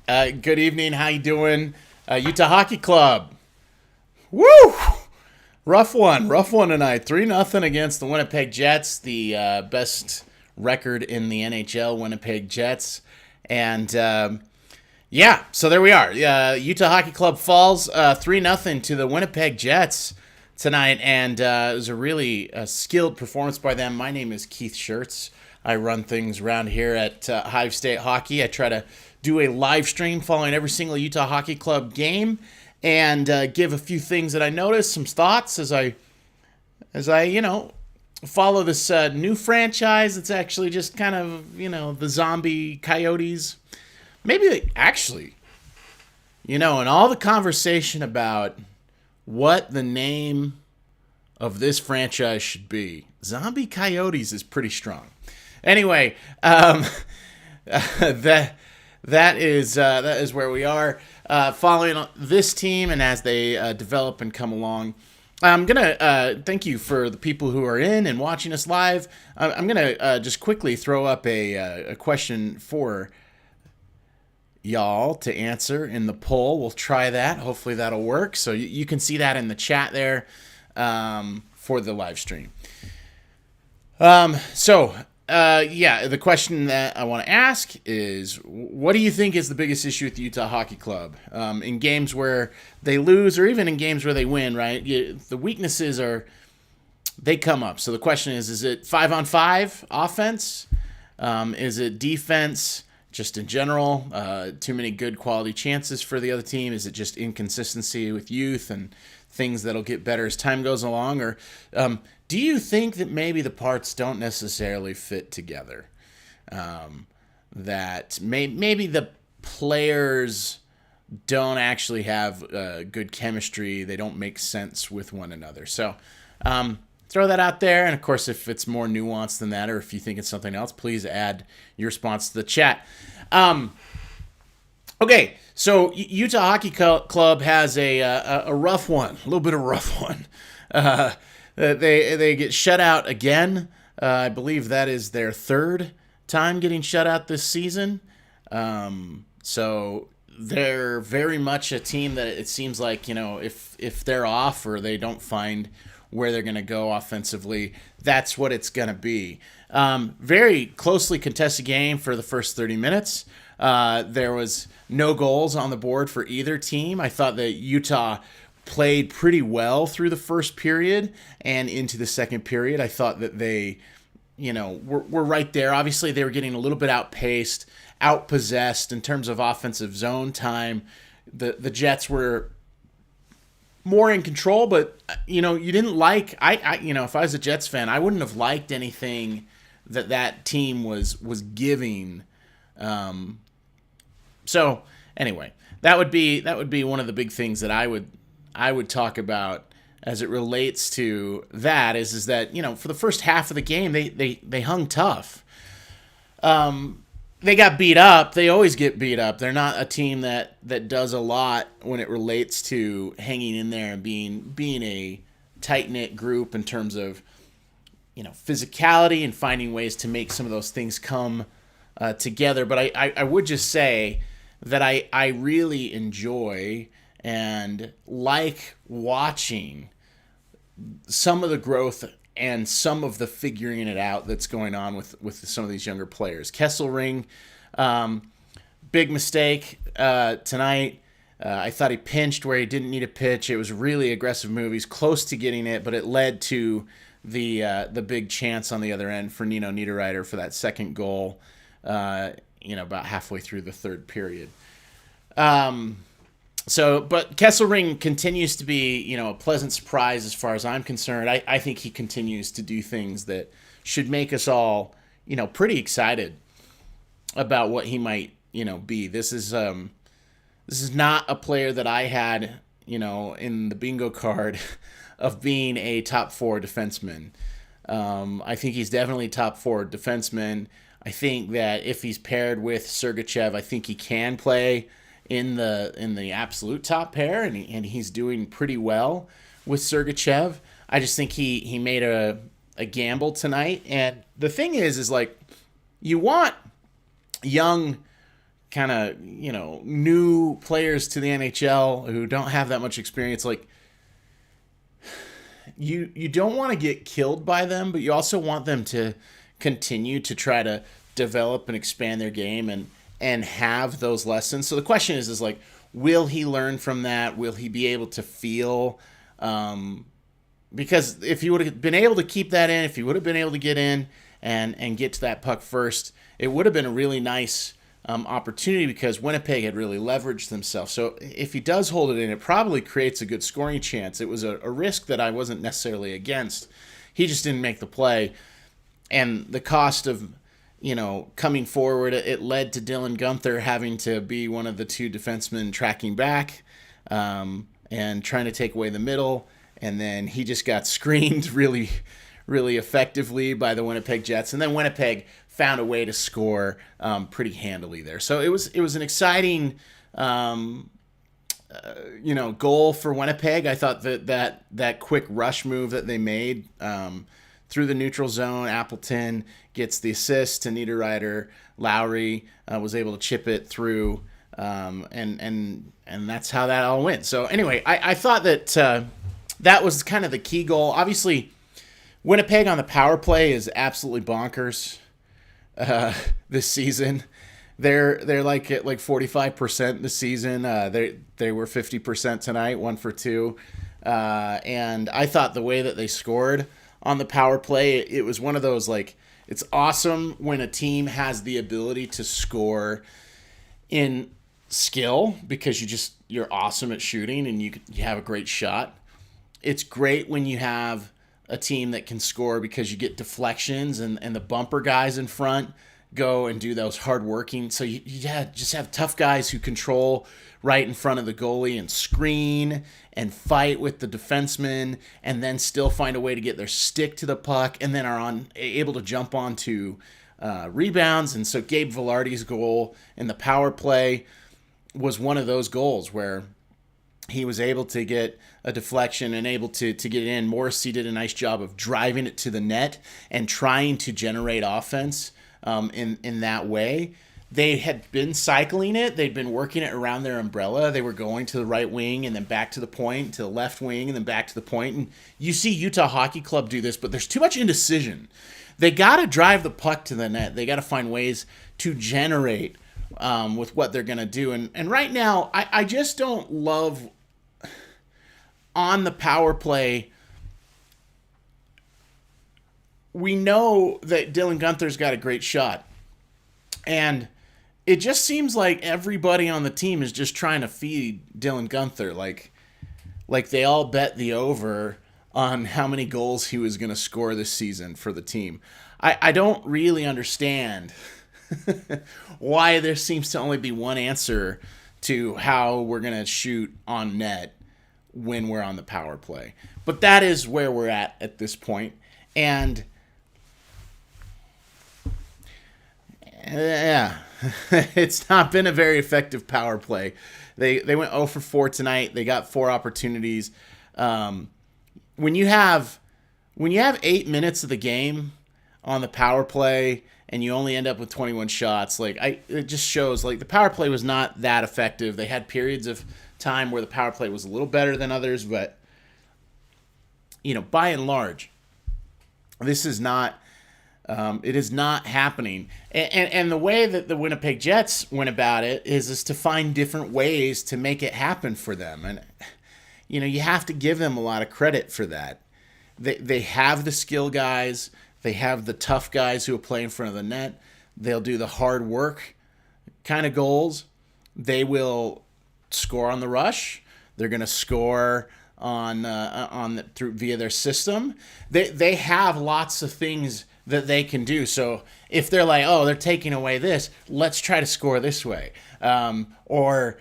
Good evening. How you doing? Utah Hockey Club. Woo! Rough one tonight. 3-0 against the Winnipeg Jets, the best record in the NHL, Winnipeg Jets. And yeah, so there we are. Utah Hockey Club falls 3-0 to the Winnipeg Jets tonight, and it was a really skilled performance by them. My name is Keith Schertz. I run things around here at Hive State Hockey. I try to do a live stream following every single Utah Hockey Club game, and give a few things that I noticed, some thoughts as I follow this new franchise. It's actually just kind of the zombie coyotes. Maybe they actually, in all the conversation about what the name of this franchise should be, zombie coyotes is pretty strong. Anyway, that is where we are following this team, and as they develop and come along. I'm gonna thank you for the people who are in and watching us live. I'm gonna just quickly throw up a question for y'all to answer in the poll. We'll try that. Hopefully that'll work. So you can see that in the chat there for the live stream. The question that I want to ask is, what do you think is the biggest issue with the Utah Hockey Club? In games where they lose, or even in games where they win, right? The weaknesses they come up. So the question is it 5-on-5 offense? Is it defense just in general? Too many good quality chances for the other team? Is it just inconsistency with youth and things that'll get better as time goes along? Or do you think that maybe the parts don't necessarily fit together? That maybe the players don't actually have good chemistry. They don't make sense with one another. So throw that out there. And, of course, if it's more nuanced than that, or if you think it's something else, please add your response to the chat. Okay, so Utah Hockey Club has a rough one, a little bit of a rough one. They get shut out again. I believe that is their third time getting shut out this season. So they're very much a team that it seems like, if they're off or they don't find where they're going to go offensively, that's what it's going to be. Very closely contested game for the first 30 minutes. There was no goals on the board for either team. I thought that Utah played pretty well through the first period and into the second period. I thought that they, were right there. Obviously, they were getting a little bit outpaced, outpossessed in terms of offensive zone time. The Jets were more in control, but you didn't like. If I was a Jets fan, I wouldn't have liked anything that team was giving. So anyway, that would be one of the big things that I would talk about as it relates to that is that, for the first half of the game, they hung tough. They got beat up. They always get beat up. They're not a team that does a lot when it relates to hanging in there and being a tight-knit group in terms of, physicality and finding ways to make some of those things come together. But I would just say that I really enjoy and like watching some of the growth and some of the figuring it out that's going on with some of these younger players. Kesselring, big mistake tonight. I thought he pinched where he didn't need a pitch. It was a really aggressive move. He's close to getting it, but it led to the big chance on the other end for Nino Niederreiter for that second goal, about halfway through the third period. But Kesselring continues to be, a pleasant surprise as far as I'm concerned. I think he continues to do things that should make us all, pretty excited about what he might, be. This is not a player that I had, in the bingo card of being a top four defenseman. I think he's definitely top four defenseman. I think that if he's paired with Sergachev, I think he can play in the absolute top pair, and he's doing pretty well with Sergachev. I just think he made a gamble tonight, and the thing is like, you want young kind of, new players to the NHL who don't have that much experience, like you don't want to get killed by them, but you also want them to continue to try to develop and expand their game and have those lessons. So the question is like, will he learn from that? Will he be able to feel? Because if he would have been able to keep that in, if he would have been able to get in and get to that puck first, it would have been a really nice opportunity because Winnipeg had really leveraged themselves. So if he does hold it in, it probably creates a good scoring chance. It was a risk that I wasn't necessarily against. He just didn't make the play. And the cost of, coming forward, it led to Dylan Guenther having to be one of the two defensemen tracking back and trying to take away the middle. And then he just got screened really, really effectively by the Winnipeg Jets. And then Winnipeg found a way to score pretty handily there. So it was an exciting, goal for Winnipeg. I thought that quick rush move that they made through the neutral zone, Appleton gets the assist to Niederreiter. Lowry was able to chip it through, and that's how that all went. So anyway, I thought that that was kind of the key goal. Obviously, Winnipeg on the power play is absolutely bonkers this season. They're like at like 45% this season. They were 50% tonight, 1 for 2, and I thought the way that they scored on the power play, it was one of those, like, it's awesome when a team has the ability to score in skill because you're awesome at shooting and you have a great shot. It's great when you have a team that can score because you get deflections and the bumper guys in front go and do those hard working. So you just have tough guys who control right in front of the goalie and screen and fight with the defenseman and then still find a way to get their stick to the puck and then are able to jump onto rebounds. And so Gabe Vilardi's goal in the power play was one of those goals where he was able to get a deflection and able to get it in. Morrissey did a nice job of driving it to the net and trying to generate offense in that way. They had been cycling it. They'd been working it around their umbrella. They were going to the right wing and then back to the point, to the left wing and then back to the point. And you see Utah Hockey Club do this, but there's too much indecision. They got to drive the puck to the net. They got to find ways to generate with what they're going to do. And right now, I just don't love on the power play. We know that Dylan Guenther's got a great shot. And it just seems like everybody on the team is just trying to feed Dylan Guenther. Like they all bet the over on how many goals he was going to score this season for the team. I don't really understand why there seems to only be one answer to how we're going to shoot on net when we're on the power play. But that is where we're at this point. And yeah, it's not been a very effective power play. They went 0 for 4 tonight. They got 4 opportunities. When you have 8 minutes of the game on the power play and you only end up with 21 shots, it just shows like the power play was not that effective. They had periods of time where the power play was a little better than others, but by and large, this is not. It is not happening. And the way that the Winnipeg Jets went about it is to find different ways to make it happen for them. And, you have to give them a lot of credit for that. They have the skill guys. They have the tough guys who will play in front of the net. They'll do the hard work kind of goals. They will score on the rush. They're going to score via their system. They have lots of things that they can do. So if they're like, oh, they're taking away this, let's try to score this way. Or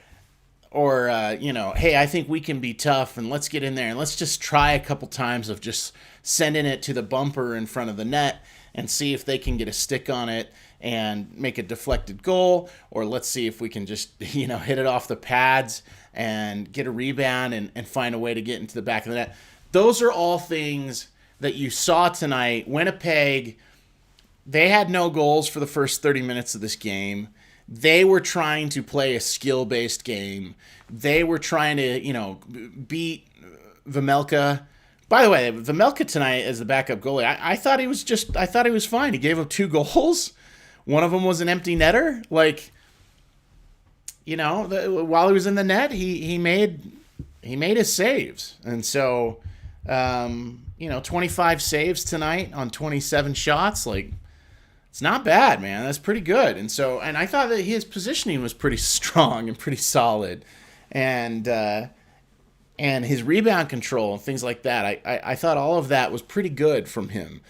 hey, I think we can be tough and let's get in there and let's just try a couple times of just sending it to the bumper in front of the net and see if they can get a stick on it and make a deflected goal. Or let's see if we can just, hit it off the pads and get a rebound and find a way to get into the back of the net. Those are all things that you saw tonight. Winnipeg, they had no goals for the first 30 minutes of this game. They were trying to play a skill-based game. They were trying to, beat Vemelka. By the way, Vemelka tonight as the backup goalie, I thought I thought he was fine. He gave up 2 goals. One of them was an empty netter. Like, while he was in the net, he made his saves. And so, 25 saves tonight on 27 shots. Like, it's not bad, man. That's pretty good. And so, and I thought that his positioning was pretty strong and pretty solid. And his rebound control and things like that. I thought all of that was pretty good from him.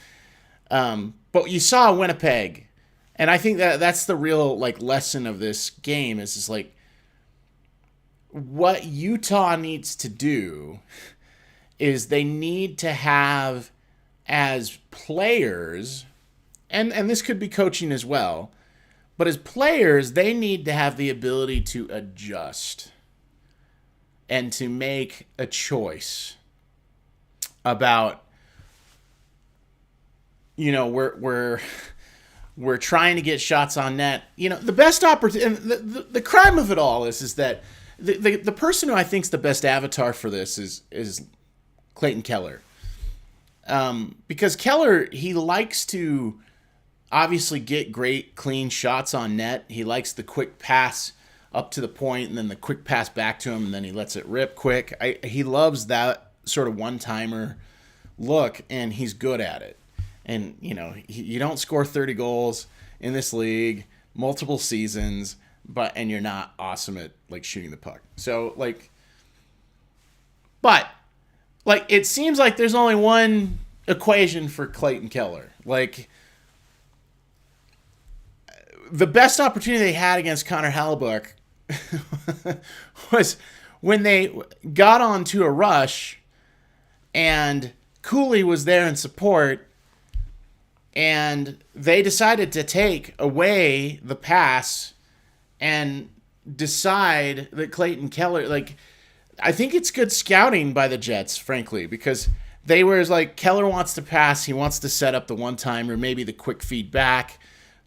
But you saw Winnipeg, and I think that's the real lesson of this game is like what Utah needs to do is they need to have as players, and this could be coaching as well, but as players, they need to have the ability to adjust and to make a choice about, we're trying to get shots on net. The best opportunity, the crime of it all is that the person who I think is the best avatar for this is Clayton Keller. Because Keller, he likes to obviously get great clean shots on net. He likes the quick pass up to the point and then the quick pass back to him and then he lets it rip quick. He loves that sort of one-timer look, and he's good at it. And, you don't score 30 goals in this league, multiple seasons, and you're not awesome at, shooting the puck. So, but it seems like there's only one equation for Clayton Keller. The best opportunity they had against Connor Hellebuyck was when they got onto a rush and Cooley was there in support, and they decided to take away the pass and decide that Clayton Keller, I think it's good scouting by the Jets, frankly, because they were Keller wants to pass, he wants to set up the one-timer, maybe the quick feedback,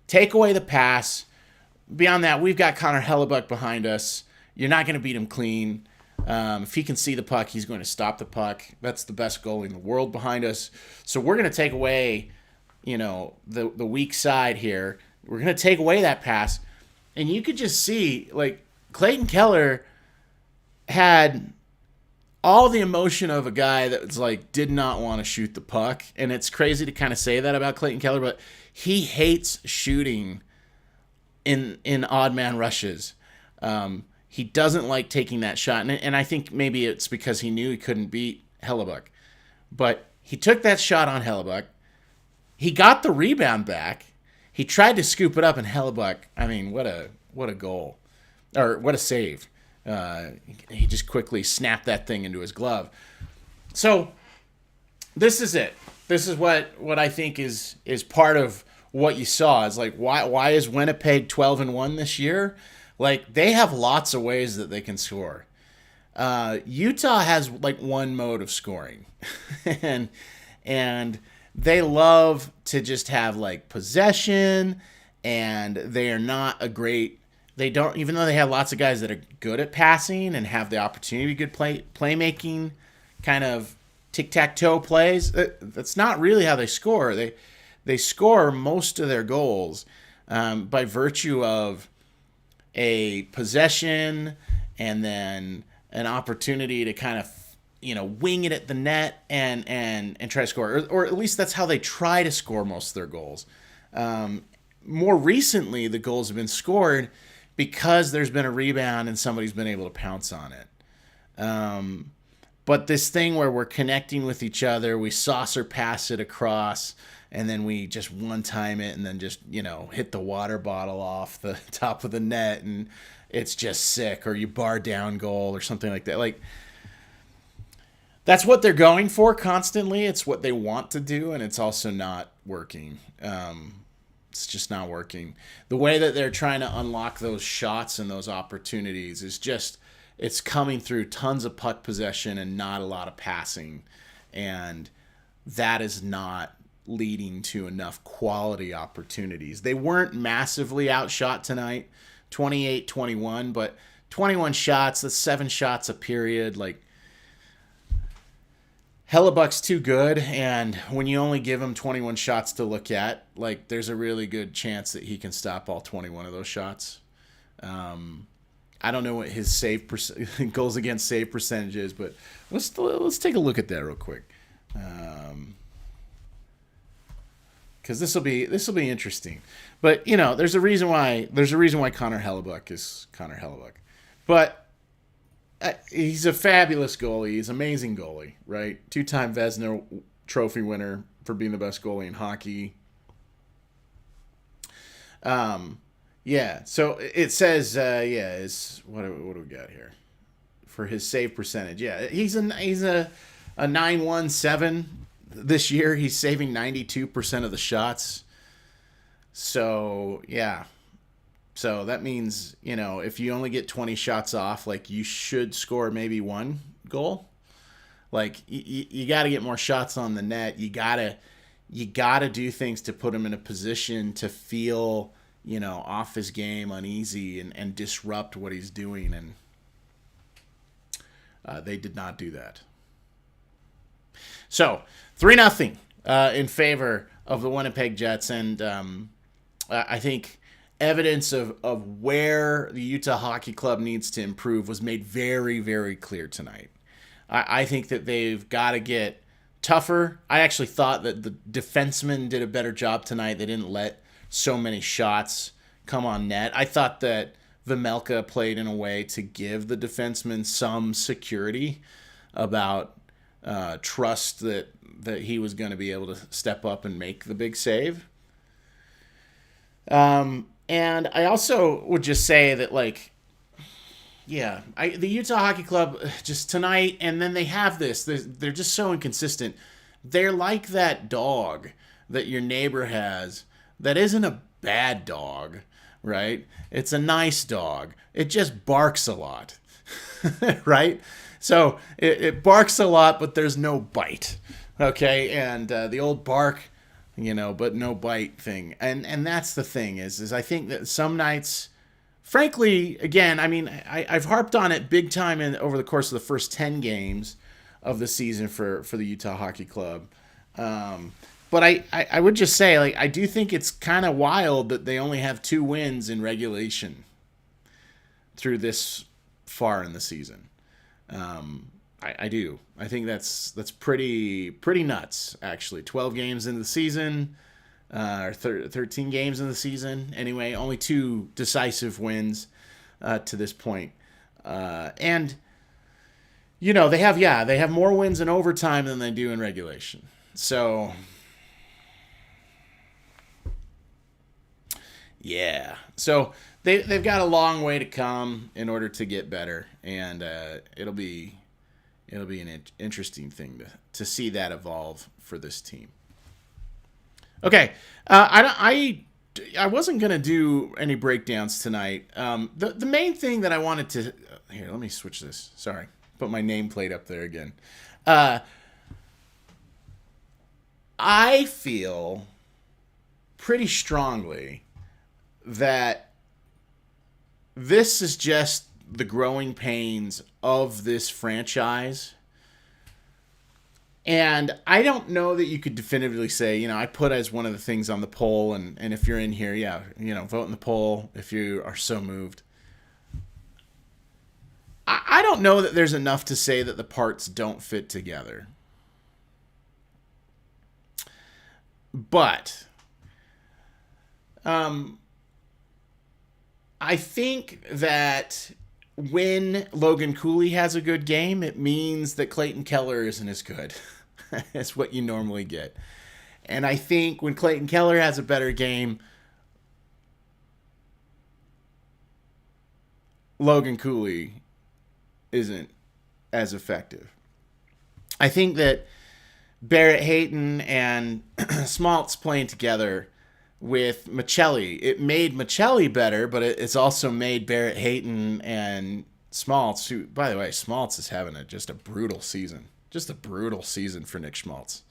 take away the pass. Beyond that, we've got Connor Hellebuyck behind us. You're not going to beat him clean. If he can see the puck, he's going to stop the puck. That's the best goalie in the world behind us. So we're going to take away, the weak side here. We're going to take away that pass. And you could just see, Clayton Keller had all the emotion of a guy that was did not want to shoot the puck. And it's crazy to kind of say that about Clayton Keller, but he hates shooting in odd man rushes. He doesn't like taking that shot. And I think maybe it's because he knew he couldn't beat Hellebuyck. But he took that shot on Hellebuyck. He got the rebound back. He tried to scoop it up, and Hellebuyck, what a goal. Or what a save. He just quickly snapped that thing into his glove. So this is it. This is what I think is part of what you saw. Is why is Winnipeg 12-1 this year? They have lots of ways that they can score. Utah has one mode of scoring, and they love to just have possession, and they are not a great. They don't, even though they have lots of guys that are good at passing and have the opportunity to good playmaking, kind of tic-tac-toe plays. That's not really how they score. They score most of their goals by virtue of a possession and then an opportunity to kind of wing it at the net and try to score, or at least that's how they try to score most of their goals. More recently, the goals have been scored because there's been a rebound and somebody's been able to pounce on it. But this thing where we're connecting with each other, we saucer pass it across, and then we just one-time it and then just, hit the water bottle off the top of the net, and it's just sick, or you bar down goal or something like that. That's what they're going for constantly. It's what they want to do, and it's also not working. It's just not working. The way that they're trying to unlock those shots and those opportunities is just, it's coming through tons of puck possession and not a lot of passing. And that is not leading to enough quality opportunities. They weren't massively outshot tonight. 28-21, but 21 shots, that's 7 shots a period. Like, Hellebuck's too good, and when you only give him 21 shots to look at, like, there's a really good chance that he can stop all 21 of those shots. I don't know what his goals against save percentage is, but let's take a look at that real quick, because this will be interesting. But there's a reason why Connor Hellebuck is Connor Hellebuck, but he's a fabulous goalie. He's an amazing goalie, right? 2-time Vezina Trophy winner for being the best goalie in hockey. Yeah, so it says, what do we got here for his save percentage? Yeah, he's a 917 this year. He's saving 92% of the shots. So yeah, so that means if you only get 20 shots off, like, you should score maybe 1 goal. Like, you got to get more shots on the net. You gotta do things to put him in a position to feel off his game, uneasy, and disrupt what he's doing. And they did not do that. So 3-0 in favor of the Winnipeg Jets. And I think evidence of where the Utah Hockey Club needs to improve was made very, very clear tonight. I think that they've got to get tougher. I actually thought that the defensemen did a better job tonight. They didn't let so many shots come on net. I thought that Vejmelka played in a way to give the defenseman some security about trust that he was going to be able to step up and make the big save. And I also would just say that, like, the Utah Hockey Club just tonight, and then they have this. They're just so inconsistent. They're like that dog that your neighbor has that isn't a bad dog, right? It's a nice dog. It just barks a lot, right? So it barks a lot, but there's no bite, okay? And the old bark, but no bite thing. And that's the thing is I think that some nights, frankly, again, I mean, I've harped on it big time over the course of the first 10 games of the season for the Utah Hockey Club. But I would just say, like, I do think it's kind of wild that they only have 2 wins in regulation through this far in the season. I do. I think that's pretty nuts, actually. 12 games into the season, or 13 games in the season. Anyway, only 2 decisive wins to this point. And they have more wins in overtime than they do in regulation. So yeah. So they've got a long way to come in order to get better, and it'll be an interesting thing to see that evolve for this team. Okay, I wasn't gonna do any breakdowns tonight. The main thing that I wanted to here, let me switch this. Sorry, put my nameplate up there again. I feel pretty strongly that this is just the growing pains of this franchise. And I don't know that you could definitively say, I put as one of the things on the poll, and if you're in here, vote in the poll if you are so moved. I don't know that there's enough to say that the parts don't fit together. But I think that when Logan Cooley has a good game, it means that Clayton Keller isn't as good. That's what you normally get. And I think when Clayton Keller has a better game, Logan Cooley isn't as effective. I think that Barrett Hayton and Smaltz playing together with Michelli, it made Michelli better, but it's also made Barrett Hayton and Smaltz, who, by the way, Smaltz is having just a brutal season. Just a brutal season for Nick Schmaltz.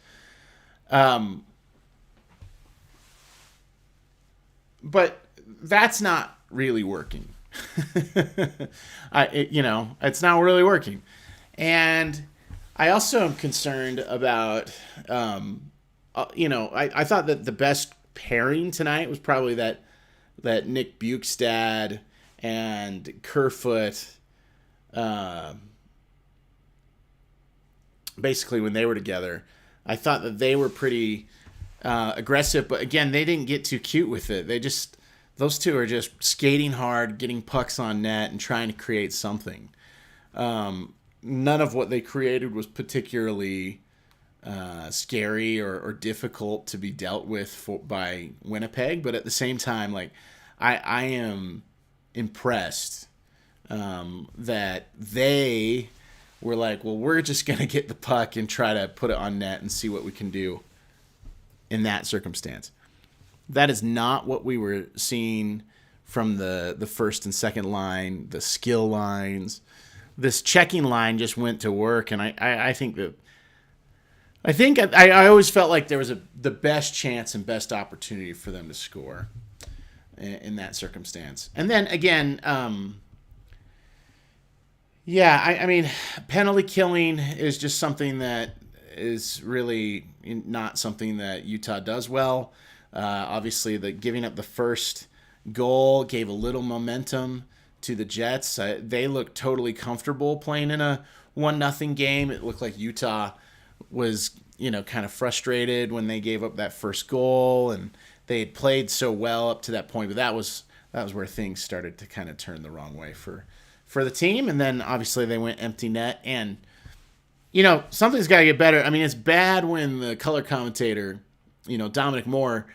But that's not really working. It's not really working. And I also am concerned about, I thought that the best pairing tonight was probably that Nick Bukestad and Kerfoot, basically when they were together. I thought that they were pretty aggressive, but again, they didn't get too cute with it. Those two are just skating hard, getting pucks on net, and trying to create something. None of what they created was particularly scary or difficult to be dealt with by Winnipeg, but at the same time, like I am impressed that they were like, well, we're just gonna get the puck and try to put it on net and see what we can do in that circumstance. That is not what we were seeing from the first and second line, the skill lines. This checking line just went to work, and I always felt like there was the best chance and best opportunity for them to score in that circumstance. And then again, I mean, penalty killing is just something that is really not something that Utah does well. Obviously, giving up the first goal gave a little momentum to the Jets. They looked totally comfortable playing in a 1-0 game. It looked like Utah was, kind of frustrated when they gave up that first goal, and they had played so well up to that point. But that was where things started to kind of turn the wrong way for the team. And then obviously they went empty net, and something's got to get better. I mean, it's bad when the color commentator, Dominic Moore,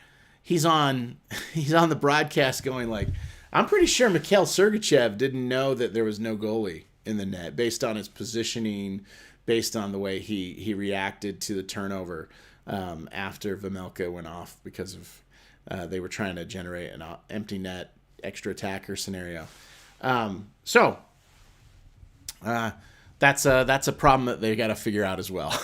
he's on the broadcast going like, I'm pretty sure Mikhail Sergachev didn't know that there was no goalie in the net based on his positioning, based on the way he reacted to the turnover after Vejmelka went off because of they were trying to generate an empty net extra attacker scenario. So that's a problem that they got to figure out as well.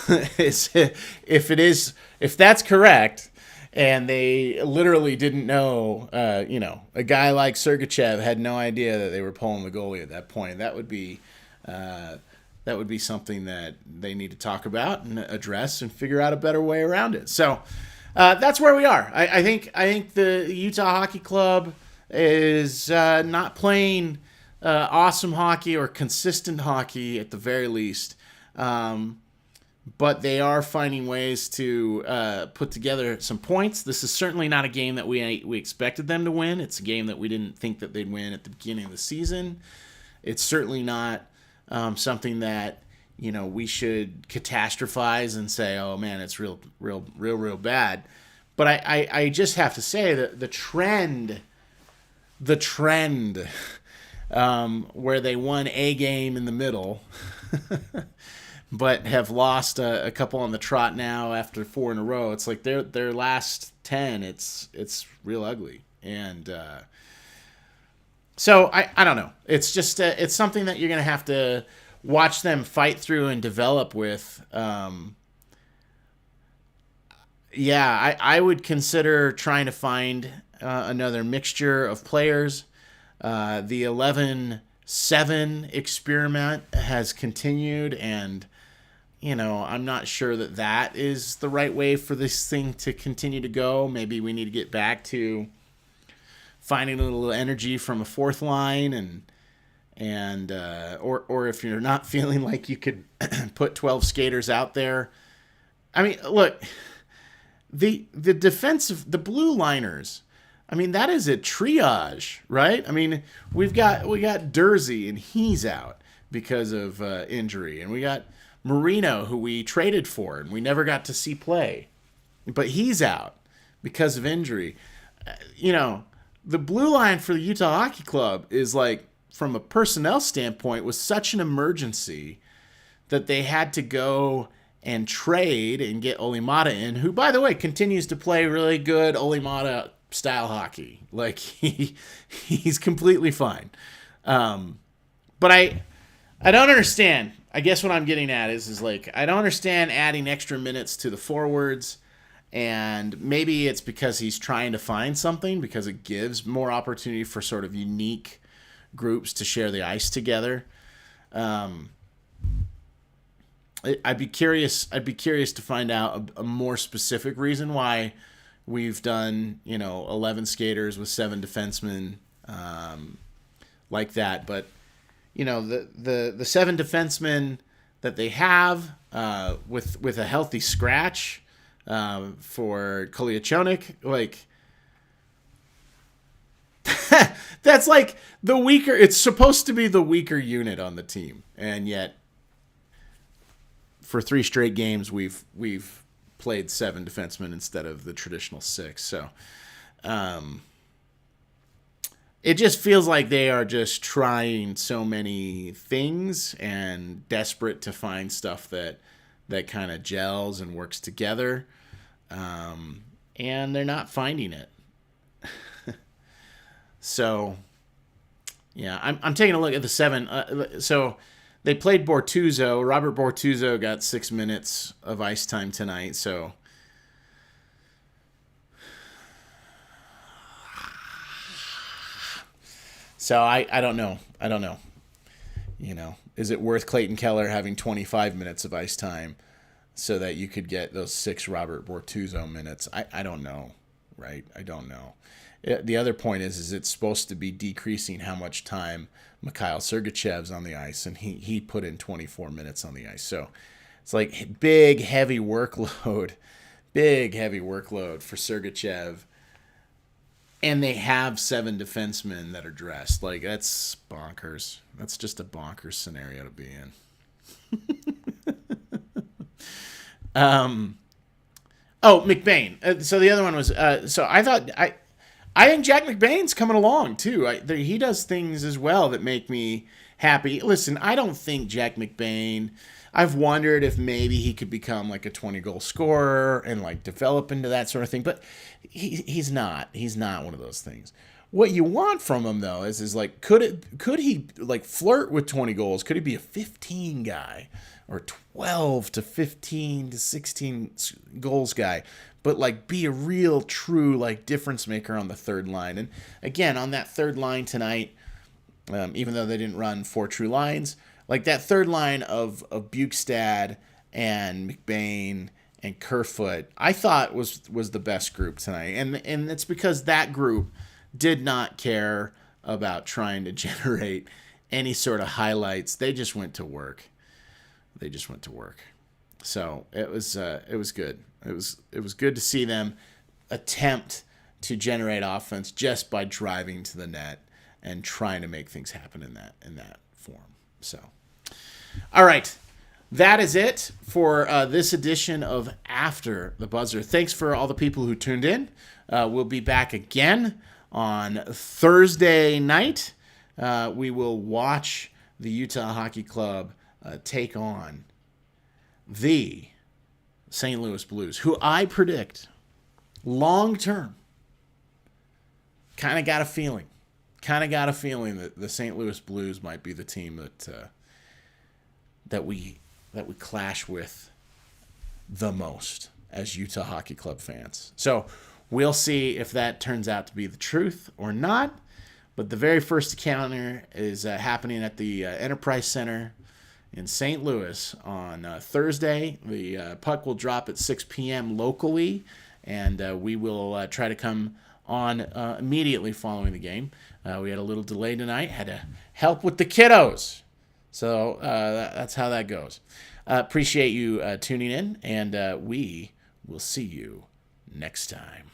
If that's correct, and they literally didn't know, a guy like Sergachev had no idea that they were pulling the goalie at that point. That would be something that they need to talk about and address and figure out a better way around it. So that's where we are. I think the Utah Hockey Club is not playing awesome hockey or consistent hockey at the very least. But they are finding ways to put together some points. This is certainly not a game that we expected them to win. It's a game that we didn't think that they'd win at the beginning of the season. It's certainly not something that we should catastrophize and say, "Oh man, it's real bad." But I just have to say that the trend, where they won a game in the middle. But have lost a couple on the trot now after 4 in a row. It's like their last 10. It's real ugly, and so I don't know. It's just it's something that you're gonna have to watch them fight through and develop with. I would consider trying to find another mixture of players. The 11-7 experiment has continued, and I'm not sure that is the right way for this thing to continue to go. Maybe we need to get back to finding a little energy from a fourth line, or if you're not feeling like you could put 12 skaters out there. I mean, look, the defensive, the blue liners, I mean, that is a triage, right? I mean, we got Dursey, and he's out because of injury, and we got Marino, who we traded for, and we never got to see play, but he's out because of injury. The blue line for the Utah Hockey Club is like, from a personnel standpoint, was such an emergency that they had to go and trade and get Olimata in, who, by the way, continues to play really good Olimata style hockey. Like he's completely fine. But I don't understand. I guess what I'm getting at is like, I don't understand adding extra minutes to the forwards And maybe it's because he's trying to find something, because it gives more opportunity for sort of unique groups to share the ice together. I'd be curious to find out a more specific reason why we've done 11 skaters with 7 defensemen like that. But the 7 defensemen that they have with a healthy scratch for Koliachonik, like that's like the weaker. It's supposed to be the weaker unit on the team, and yet for 3 straight games we've played 7 defensemen instead of the traditional 6. So it just feels like they are just trying so many things and desperate to find stuff that kind of gels and works together, and they're not finding it. So yeah, I'm taking a look at the 7. So they played Bortuzzo. Robert Bortuzzo got 6 minutes of ice time tonight. So I don't know. Is it worth Clayton Keller having 25 minutes of ice time so that you could get those 6 Robert Bortuzzo minutes? I don't know, right? I don't know. The other point is it's supposed to be decreasing how much time Mikhail Sergachev's on the ice, and he put in 24 minutes on the ice. So it's like big, heavy workload for Sergachev. And they have 7 defensemen that are dressed. Like, that's bonkers. That's just a bonkers scenario to be in. McBain. So the other one was, I think Jack McBain's coming along, too. He does things as well that make me happy. Listen, I don't think Jack McBain... I've wondered if maybe he could become like a 20-goal scorer and like develop into that sort of thing, but he's not. He's not one of those things. What you want from him though is like could he like flirt with 20 goals? Could he be a 15 guy or 12 to 15 to 16 goals guy, but like be a real true like difference maker on the third line? And again, on that third line tonight, even though they didn't run 4 true lines, like that third line of Bukestad and McBain and Kerfoot, I thought was the best group tonight. And it's because that group did not care about trying to generate any sort of highlights. They just went to work. So it was good. It was good to see them attempt to generate offense just by driving to the net and trying to make things happen in that form. So, all right, that is it for this edition of After the Buzzer. Thanks for all the people who tuned in. We'll be back again on Thursday night. We will watch the Utah Hockey Club take on the St. Louis Blues, who I predict long term. Kind of got a feeling that the St. Louis Blues might be the team that we clash with the most as Utah Hockey Club fans. So we'll see if that turns out to be the truth or not. But the very first encounter is happening at the Enterprise Center in St. Louis on Thursday. The puck will drop at 6 p.m. locally, and we will try to come on immediately following the game. We had a little delay tonight, had to help with the kiddos. So that's how that goes. Appreciate you tuning in, and we will see you next time.